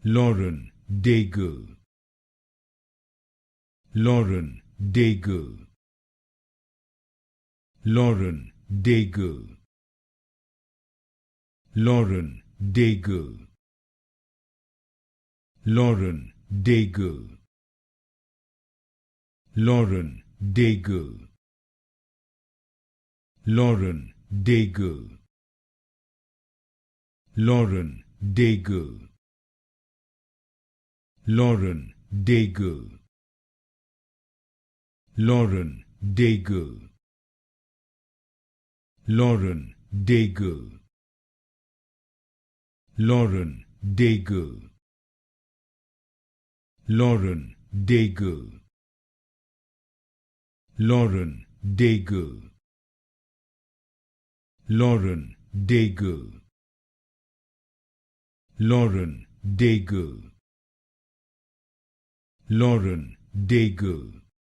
Lauren Daigle, Lauren Daigle, Lauren Daigle, Lauren Daigle, Lauren Daigle, Lauren Daigle, Lauren Daigle, Lauren Daigle, Lauren Daigle, Lauren Daigle, Lauren Daigle, Lauren Daigle, Lauren Daigle, Lauren Daigle, Lauren Daigle, Lauren Daigle, Lauren Daigle,